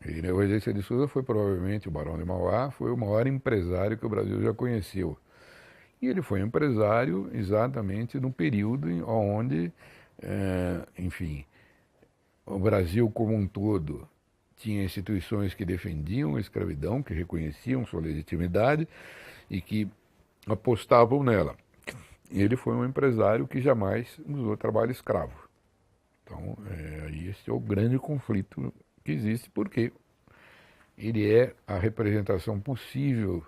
Irineu Regência de Souza foi provavelmente, o Barão de Mauá, foi o maior empresário que o Brasil já conheceu. E ele foi empresário exatamente no período onde, enfim, o Brasil como um todo tinha instituições que defendiam a escravidão, que reconheciam sua legitimidade e que apostavam nela. Ele foi um empresário que jamais usou trabalho escravo. Então, esse é o grande conflito que existe, porque ele é a representação possível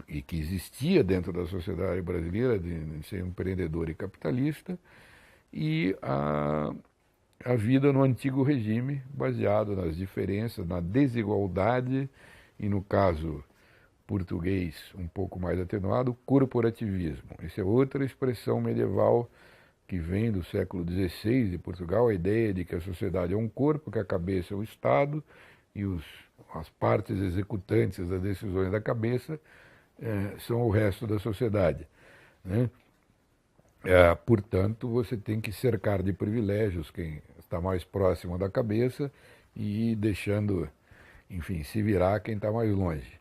e que existia dentro da sociedade brasileira de ser empreendedor e capitalista, e a vida no antigo regime, baseado nas diferenças, na desigualdade e, no caso português um pouco mais atenuado, corporativismo. Essa é outra expressão medieval que vem do século XVI de Portugal, a ideia de que a sociedade é um corpo, que a cabeça é o Estado e as partes executantes das decisões da cabeça são o resto da sociedade, né? Portanto, você tem que cercar de privilégios quem está mais próximo da cabeça e deixando, enfim, se virar quem está mais longe.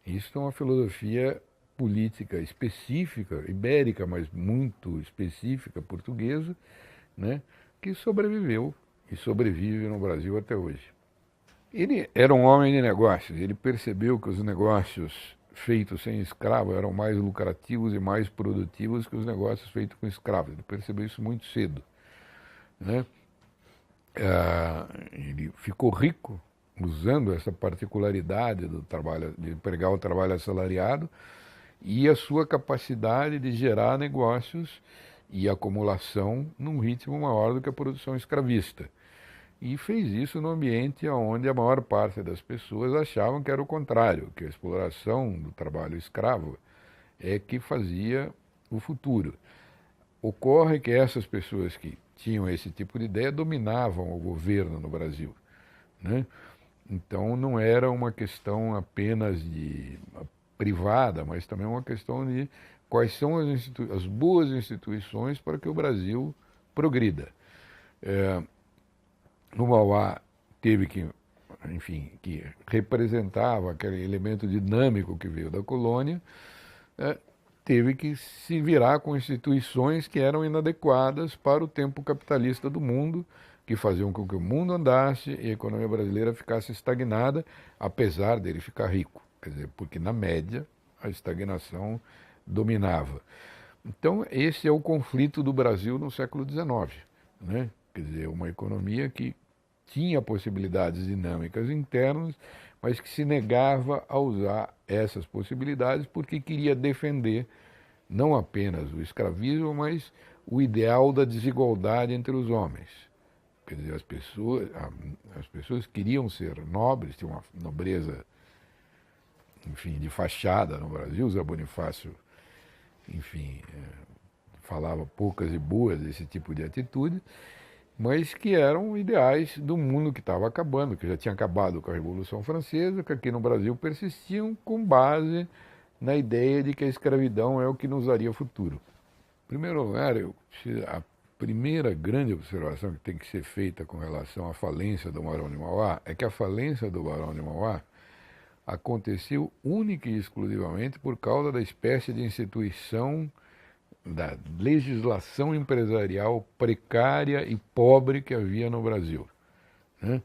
Isso é uma filosofia política específica, ibérica, mas muito específica, portuguesa, né, que sobreviveu e sobrevive no Brasil até hoje. Ele era um homem de negócios, ele percebeu que os negócios feitos sem escravo eram mais lucrativos e mais produtivos que os negócios feitos com escravos. Ele percebeu isso muito cedo, né? Ele ficou rico usando essa particularidade do trabalho, de empregar o trabalho assalariado e a sua capacidade de gerar negócios e acumulação num ritmo maior do que a produção escravista. E fez isso no ambiente onde a maior parte das pessoas achavam que era o contrário, que a exploração do trabalho escravo é que fazia o futuro. Ocorre que essas pessoas que tinham esse tipo de ideia dominavam o governo no Brasil, né? Então não era uma questão apenas de privada, mas também uma questão de quais são as boas instituições para que o Brasil progrida. No Mauá teve que, enfim, que representava aquele elemento dinâmico que veio da colônia, teve que se virar com instituições que eram inadequadas para o tempo capitalista do mundo, que faziam com que o mundo andasse e a economia brasileira ficasse estagnada, apesar dele ficar rico. Quer dizer, porque na média a estagnação dominava. Então, esse é o conflito do Brasil no século XIX, né? Quer dizer, uma economia que tinha possibilidades dinâmicas internas, mas que se negava a usar essas possibilidades porque queria defender não apenas o escravismo, mas o ideal da desigualdade entre os homens. Quer dizer, as pessoas queriam ser nobres, tinham uma nobreza, enfim, de fachada no Brasil. Zé Bonifácio, enfim, falava poucas e boas desse tipo de atitude, mas que eram ideais do mundo que estava acabando, que já tinha acabado com a Revolução Francesa, que aqui no Brasil persistiam com base na ideia de que a escravidão é o que nos daria futuro. Em primeiro lugar, a primeira grande observação que tem que ser feita com relação à falência do Barão de Mauá é que a falência do Barão de Mauá aconteceu única e exclusivamente por causa da espécie de instituição da legislação empresarial precária e pobre que havia no Brasil, né?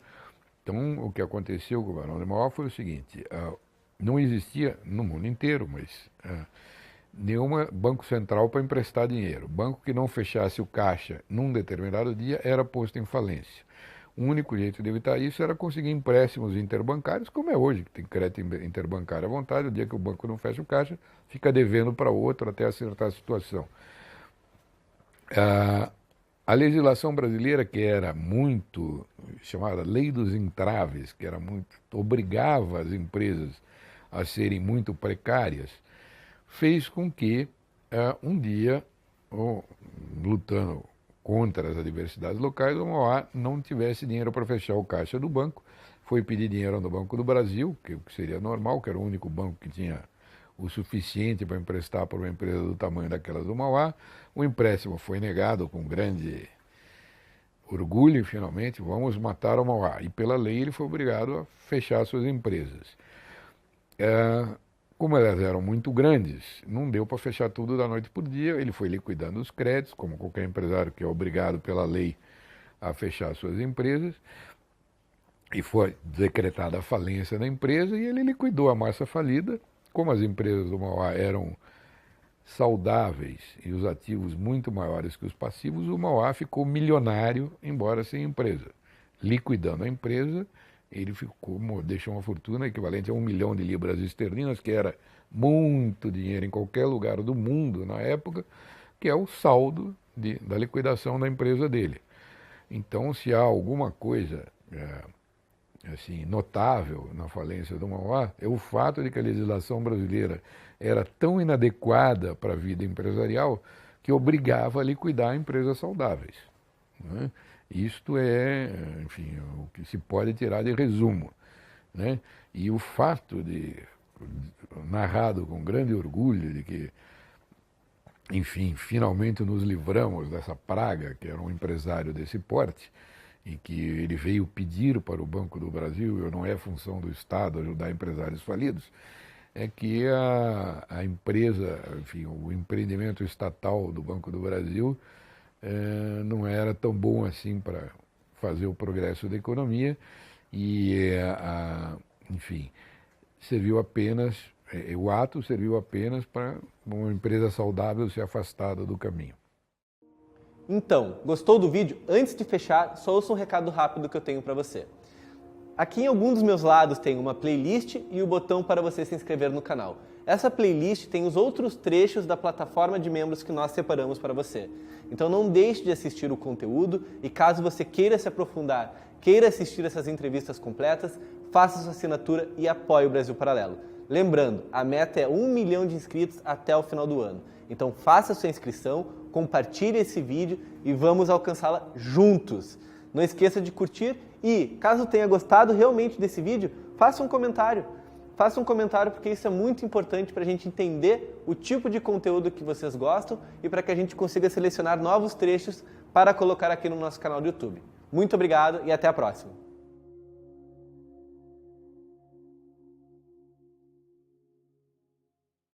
Então, o que aconteceu com o Barão de Mauá foi o seguinte: não existia no mundo inteiro, mas nenhum banco central para emprestar dinheiro. O banco que não fechasse o caixa num determinado dia era posto em falência. O único jeito de evitar isso era conseguir empréstimos interbancários, como é hoje, que tem crédito interbancário à vontade. O dia que o banco não fecha o caixa, fica devendo para outro até acertar a situação. A legislação brasileira, que era muito chamada Lei dos Entraves, que era muito, obrigava as empresas a serem muito precárias, fez com que um dia, lutando contra as adversidades locais, o Mauá não tivesse dinheiro para fechar o caixa do banco, foi pedir dinheiro no Banco do Brasil, que seria normal, que era o único banco que tinha o suficiente para emprestar para uma empresa do tamanho daquelas do Mauá. O empréstimo foi negado com grande orgulho e finalmente vamos matar o Mauá. E pela lei ele foi obrigado a fechar suas empresas. Como elas eram muito grandes, não deu para fechar tudo da noite por dia, ele foi liquidando os créditos, como qualquer empresário que é obrigado pela lei a fechar suas empresas, e foi decretada a falência da empresa e ele liquidou a massa falida. Como as empresas do Mauá eram saudáveis e os ativos muito maiores que os passivos, o Mauá ficou milionário, embora sem empresa. Liquidando a empresa, ele deixou uma fortuna equivalente a 1 milhão de libras esterlinas, que era muito dinheiro em qualquer lugar do mundo na época, que é o saldo da liquidação da empresa dele. Então, se há alguma coisa assim, notável na falência do Mauá, é o fato de que a legislação brasileira era tão inadequada para a vida empresarial que obrigava a liquidar empresas saudáveis, né? Isto é, enfim, o que se pode tirar de resumo, né? E o fato narrado com grande orgulho de que, enfim, finalmente nos livramos dessa praga, que era um empresário desse porte, e que ele veio pedir para o Banco do Brasil, e não é função do Estado ajudar empresários falidos, é que a empresa, enfim, o empreendimento estatal do Banco do Brasil não era tão bom assim para fazer o progresso da economia e, enfim, serviu apenas, o ato serviu apenas para uma empresa saudável ser afastada do caminho. Então, gostou do vídeo? Antes de fechar, só ouça um recado rápido que eu tenho para você. Aqui em algum dos meus lados tem uma playlist e o botão para você se inscrever no canal. Essa playlist tem os outros trechos da plataforma de membros que nós separamos para você. Então não deixe de assistir o conteúdo e caso você queira se aprofundar, queira assistir essas entrevistas completas, faça sua assinatura e apoie o Brasil Paralelo. Lembrando, a meta é 1 milhão de inscritos até o final do ano. Então faça sua inscrição, compartilhe esse vídeo e vamos alcançá-la juntos. Não esqueça de curtir e, caso tenha gostado realmente desse vídeo, faça um comentário. Faça um comentário porque isso é muito importante para a gente entender o tipo de conteúdo que vocês gostam e para que a gente consiga selecionar novos trechos para colocar aqui no nosso canal do YouTube. Muito obrigado e até a próxima!